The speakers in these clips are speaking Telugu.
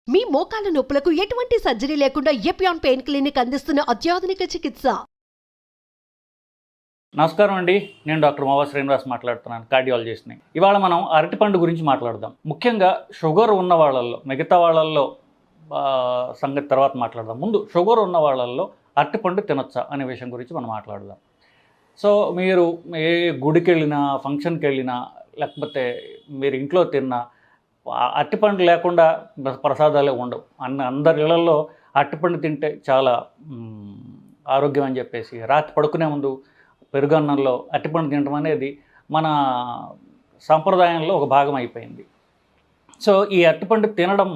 మీ మోకాల నొప్పులకు ఎటువంటి సర్జరీ లేకుండా ఎపియాన్ పెయిన్ క్లినిక్ అందిస్తున్న అత్యాధునిక చికిత్స. నమస్కారం అండి, నేను డాక్టర్ మోవా శ్రీనివాస్ మాట్లాడుతున్నాను, కార్డియాలజిస్ట్ని. ఇవాళ మనం అరటిపండు గురించి మాట్లాడదాం. ముఖ్యంగా షుగర్ ఉన్న వాళ్ళల్లో, మిగతా వాళ్ళల్లో సంగతి తర్వాత మాట్లాడదాం. ముందు షుగర్ ఉన్న వాళ్ళల్లో అరటిపండు తినొచ్చా అనే విషయం గురించి మనం మాట్లాడదాం. సో మీరు ఏ గుడికి వెళ్ళినా, ఫంక్షన్కి వెళ్ళినా, లేకపోతే మీరు ఇంట్లో తిన్నా అరటిపండు లేకుండా ప్రసాదాలే ఉండవు. అందరి ఇళ్లలో అరటిపండు తింటే చాలా ఆరోగ్యం అని చెప్పేసి రాత్రి పడుకునే ముందు పెరుగన్నంలో అరటిపండు తినడం అనేది మన సాంప్రదాయంలో ఒక భాగం అయిపోయింది. సో ఈ అరటిపండు తినడం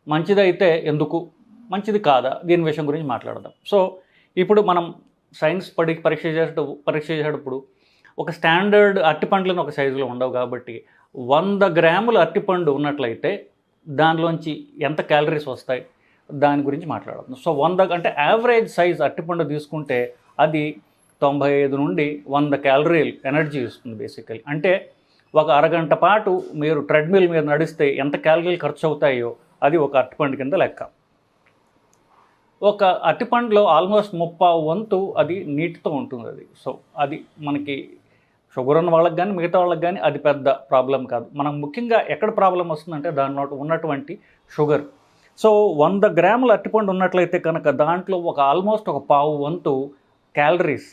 మంచిదైతే ఎందుకు, మంచిది కాదా, దీని విషయం గురించి మాట్లాడదాం. సో ఇప్పుడు మనం సైన్స్ పరీక్ష చేసేటప్పుడు ఒక స్టాండర్డ్ అరటిపండ్లను ఒక సైజులో ఉండవు కాబట్టి 100 గ్రాముల అరటిపండు ఉన్నట్లయితే దానిలోంచి ఎంత క్యాలరీస్ వస్తాయి దాని గురించి మాట్లాడదాం. సో 100 అంటే యావరేజ్ సైజ్ అరటిపండు తీసుకుంటే అది 95 నుండి 100 క్యాలరీలు ఎనర్జీ ఇస్తుంది బేసికలీ. అంటే ఒక అరగంట పాటు మీరు ట్రెడ్మిల్ మీద నడిస్తే ఎంత క్యాలరీలు ఖర్చు అవుతాయో అది ఒక అరటిపండు కింద లెక్క. ఒక అరటిపండులో ఆల్మోస్ట్ 30 వంతు అది నీటితో ఉంటుంది. అది సో అది మనకి షుగర్ ఉన్న వాళ్ళకి కానీ మిగతా వాళ్ళకి కానీ అది పెద్ద ప్రాబ్లం కాదు. మనం ముఖ్యంగా ఎక్కడ ప్రాబ్లం వస్తుందంటే దానిలో ఉన్నటువంటి షుగర్. సో 100 గ్రాముల అరటిపండు ఉన్నట్లయితే కనుక దాంట్లో ఆల్మోస్ట్ ఒక 1/4 వంతు క్యాలరీస్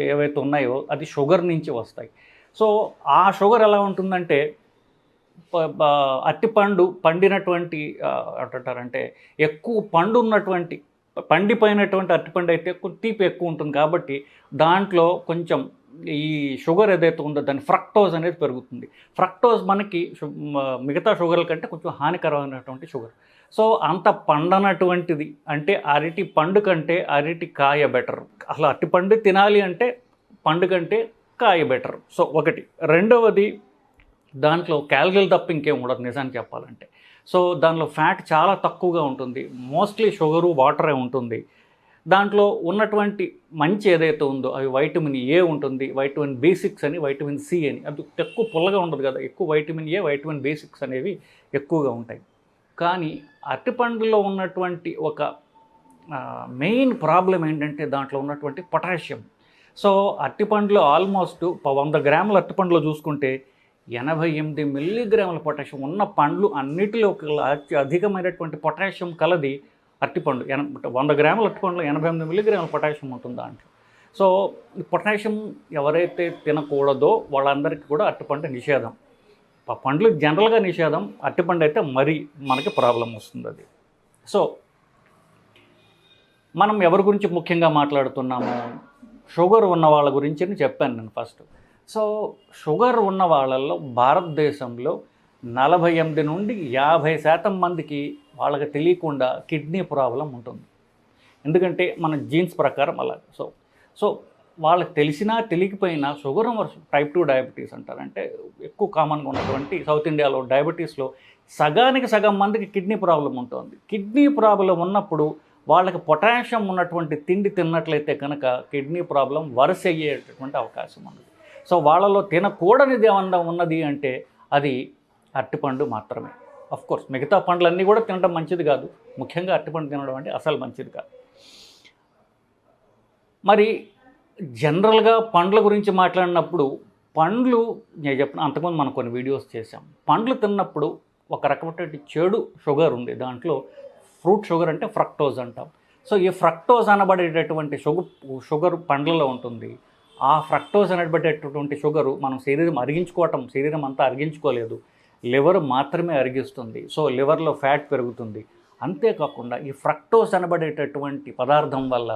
ఏవైతే ఉన్నాయో అది షుగర్ నుంచి వస్తాయి. సో ఆ షుగర్ ఎలా ఉంటుందంటే అరటిపండు పండినటువంటి అంటారంటే ఎక్కువ పండు ఉన్నటువంటి పండిపోయినటువంటి అరటిపండు అయితే తీపి ఎక్కువ ఉంటుంది కాబట్టి దాంట్లో కొంచెం ఈ షుగర్ ఏదైతే ఉందో దాని ఫ్రక్టోజ్ అనేది పెరుగుతుంది. ఫ్రక్టోజ్ మనకి మిగతా షుగర్ల కంటే కొంచెం హానికరమైనటువంటి షుగర్. సో అంత పండనటువంటిది అంటే అరటి పండు కంటే అరటి కాయ బెటర్. అసలు అరటి పండు తినాలి అంటే పండు కంటే కాయ బెటర్. సో ఒకటి. రెండవది, దాంట్లో క్యాలరీలు తప్ప ఇంకేం ఉండదు నిజానికి చెప్పాలంటే. సో దానిలో ఫ్యాట్ చాలా తక్కువగా ఉంటుంది, మోస్ట్లీ షుగరు వాటరే ఉంటుంది. దాంట్లో ఉన్నటువంటి మంచి ఏదైతే ఉందో అవి వైటమిన్ ఏ ఉంటుంది, వైటమిన్ B6 అని, వైటమిన్ సి అని. అది ఎక్కువ పుల్లగా ఉండదు కదా, ఎక్కువ వైటమిన్ ఏ, వైటమిన్ B6 అనేవి ఎక్కువగా ఉంటాయి. కానీ అరటిపండులో ఉన్నటువంటి ఒక మెయిన్ ప్రాబ్లం ఏంటంటే దాంట్లో ఉన్నటువంటి పొటాషియం. సో అరటిపండులో ఆల్మోస్ట్ 100 గ్రాముల అరటిపండులో చూసుకుంటే 88 మిల్లీగ్రాముల పొటాషియం ఉన్న పండ్లు అన్నిటిలో అధికమైనటువంటి పొటాషియం కలది అరటిపండు. 100 గ్రాముల అరటిపండులో 88 మిల్లీగ్రాముల పొటాషియం ఉంటుంది దాంట్లో. సో ఈ పొటాషియం ఎవరైతే తినకూడదో వాళ్ళందరికీ కూడా అరటిపండు నిషేధం. పండ్లు జనరల్గా నిషేధం, అరటిపండు అయితే మరీ మనకి ప్రాబ్లం వస్తుంది అది. సో మనం ఎవరి గురించి ముఖ్యంగా మాట్లాడుతున్నాము, షుగర్ ఉన్న వాళ్ళ గురించి చెప్పాను నేను ఫస్ట్. సో షుగర్ ఉన్న వాళ్ళల్లో భారతదేశంలో 48 నుండి 50% మందికి వాళ్ళకి తెలియకుండా కిడ్నీ ప్రాబ్లం ఉంటుంది. ఎందుకంటే మన జీన్స్ ప్రకారం అలా. సో వాళ్ళకి తెలిసినా తెలియకపోయినా షుగర్ టైప్ 2 డయాబెటీస్ అంటారు. అంటే ఎక్కువ కామన్గా ఉన్నటువంటి సౌత్ ఇండియాలో డయాబెటీస్లో సగానికి సగం మందికి కిడ్నీ ప్రాబ్లం ఉంటుంది. కిడ్నీ ప్రాబ్లం ఉన్నప్పుడు వాళ్ళకి పొటాషియం ఉన్నటువంటి తిండి తిన్నట్లయితే కనుక కిడ్నీ ప్రాబ్లం వరుస అయ్యేటటువంటి అవకాశం ఉంది. సో వాళ్ళలో తినకూడనిది ఏమన్నా ఉన్నది అంటే అది అరటిపండు మాత్రమే. కోర్స్ మిగతా పండ్లన్నీ కూడా తినడం మంచిది కాదు, ముఖ్యంగా అరటిపండు తినడం అంటే అసలు మంచిది కాదు. మరి జనరల్గా పండ్ల గురించి మాట్లాడినప్పుడు పండ్లు నేను చెప్పిన అంతకుముందు మనం కొన్ని వీడియోస్ చేసాం. పండ్లు తిన్నప్పుడు ఒక రకమైనటువంటి చెడు షుగర్ ఉంది దాంట్లో. ఫ్రూట్ షుగర్ అంటే ఫ్రక్టోజ్ అంటాం. సో ఈ ఫ్రక్టోజ్ అనబడేటటువంటి షుగర్ పండ్లలో ఉంటుంది. ఆ ఫ్రక్టోజ్ అనబడేటటువంటి షుగరు మనం శరీరం అంతా అరిగించుకోలేదు, లివర్ మాత్రమే అరిగిస్తుంది. సో లివర్లో ఫ్యాట్ పెరుగుతుంది. అంతేకాకుండా ఈ ఫ్రక్టోజ్ అనబడేటటువంటి పదార్థం వల్ల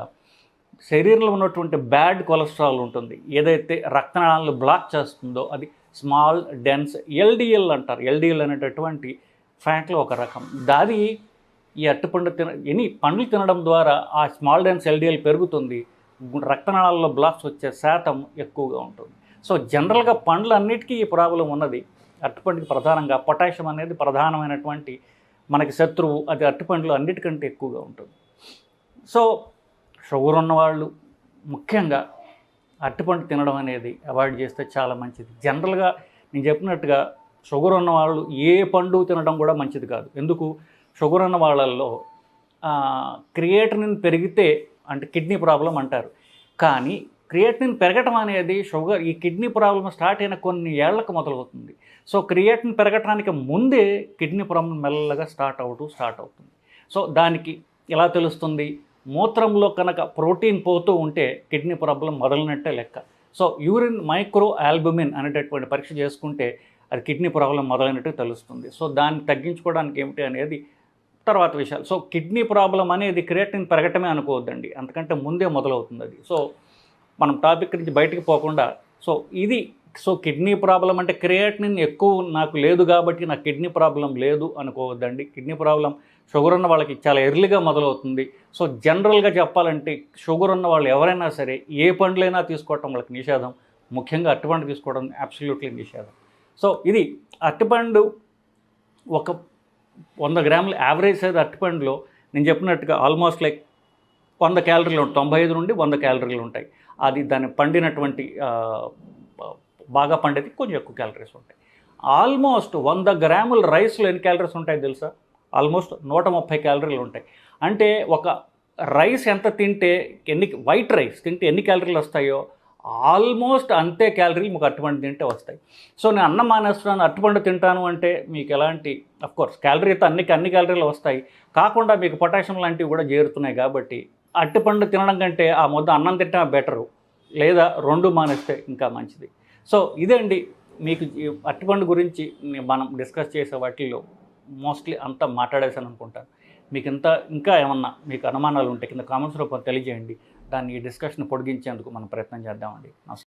శరీరంలో ఉన్నటువంటి బ్యాడ్ కొలెస్ట్రాల్ ఉంటుంది, ఏదైతే రక్తనాళాలను బ్లాక్ చేస్తుందో అది స్మాల్ డెన్స్ LDL అంటారు. LDL అనేటటువంటి ఫ్యాట్లో ఒక రకం. దాది ఈ అరటిపండు పండ్లు తినడం ద్వారా ఆ స్మాల్ డెన్స్ LDL పెరుగుతుంది, రక్తనాళాల్లో బ్లాక్స్ వచ్చే శాతం ఎక్కువగా ఉంటుంది. సో జనరల్గా పండ్లన్నిటికీ ఈ ప్రాబ్లం ఉన్నది. అరటిపండుకి ప్రధానంగా పొటాషియం అనేది ప్రధానమైనటువంటి మనకి శత్రువు. అది అరటిపండ్లు అన్నిటికంటే ఎక్కువగా ఉంటుంది. సో షుగర్ ఉన్నవాళ్ళు ముఖ్యంగా అరటిపండు తినడం అనేది అవాయిడ్ చేస్తే చాలా మంచిది. జనరల్గా నేను చెప్పినట్టుగా షుగర్ ఉన్న వాళ్ళు ఏ పండు తినడం కూడా మంచిది కాదు. ఎందుకు? షుగర్ ఉన్న వాళ్ళల్లో క్రియేటినిన్ పెరిగితే అంటే కిడ్నీ ప్రాబ్లం అంటారు. కానీ క్రియేటినిన్ పెరగటం అనేది ఈ కిడ్నీ ప్రాబ్లం స్టార్ట్ అయిన కొన్ని ఏళ్లకు మొదలవుతుంది. సో క్రియేటినిన్ పెరగటానికి ముందే కిడ్నీ ప్రాబ్లం మెల్లగా స్టార్ట్ అవుతుంది. సో దానికి ఎలా తెలుస్తుంది? మూత్రంలో కనుక ప్రోటీన్ పోతూ ఉంటే కిడ్నీ ప్రాబ్లం మొదలైనట్టే లెక్క. సో యూరిన్ మైక్రో ఆల్బుమిన్ అనేటటువంటి పరీక్ష చేసుకుంటే అది కిడ్నీ ప్రాబ్లం మొదలైనట్టు తెలుస్తుంది. సో దాన్ని తగ్గించుకోవడానికి ఏమిటి అనేది తర్వాత విషయాలు. సో కిడ్నీ ప్రాబ్లం అనేది క్రియేటినిన్ పెరగటమే అనుకోవద్దండి, అంతకంటే ముందే మొదలవుతుంది అది. సో మనం టాపిక్ నుంచి బయటికి పోకుండా సో కిడ్నీ ప్రాబ్లం అంటే క్రియేటినిన్ ఎక్కువ నాకు లేదు కాబట్టి నాకు కిడ్నీ ప్రాబ్లం లేదు అనుకోవద్దండి. కిడ్నీ ప్రాబ్లం షుగర్ ఉన్న వాళ్ళకి చాలా ఎర్లీగా మొదలవుతుంది. సో జనరల్గా చెప్పాలంటే షుగర్ ఉన్న వాళ్ళు ఎవరైనా సరే ఏ పండ్లైనా తీసుకోవటం వాళ్ళకి నిషేధం. ముఖ్యంగా అరటిపండు తీసుకోవడం అబ్సల్యూట్లీ నిషేధం. సో ఇది అరటిపండు ఒక 100 గ్రాముల యావరేజ్ సైజ్ అరటిపండులో నేను చెప్పినట్టుగా ఆల్మోస్ట్ లైక్ 100 క్యాలరీలు ఉంటాయి, 95 నుండి 100 క్యాలరీలు ఉంటాయి. అది దాన్ని పండినటువంటి బాగా పండితే కొంచెం ఎక్కువ క్యాలరీస్ ఉంటాయి. ఆల్మోస్ట్ 100 గ్రాముల రైస్లో ఎన్ని క్యాలరీస్ ఉంటాయి తెలుసా? ఆల్మోస్ట్ 130 క్యాలరీలు ఉంటాయి. అంటే ఒక రైస్ ఎంత తింటే వైట్ రైస్ తింటే ఎన్ని క్యాలరీలు వస్తాయో ఆల్మోస్ట్ అంతే క్యాలరీలు మీకు అరటిపండు తింటే వస్తాయి. సో నేను అన్నం మానేస్తున్నాను అరటిపండు తింటాను అంటే మీకు ఎలాంటి అఫ్కోర్స్ క్యాలరీతో అన్ని క్యాలరీలు వస్తాయి, కాకుండా మీకు పొటాషియం లాంటివి కూడా చేరుతున్నాయి. కాబట్టి అరటిపండు తినడం కంటే ఆ ముద్ద అన్నం తింటే బెటరు, లేదా 2 మానేస్తే ఇంకా మంచిది. సో ఇదండి మీకు అరటిపండు గురించి మనం డిస్కస్ చేసే వాటిల్లో మోస్ట్లీ అంతా మాట్లాడేసాను అనుకుంటాను. మీకు ఇంకా ఏమన్నా మీకు అనుమానాలు ఉంటే కింద కామెంట్స్ రూపంలో తెలియజేయండి. దాన్ని ఈ డిస్కషన్ పొడిగించేందుకు మనం ప్రయత్నం చేద్దామండి. నమస్కారం.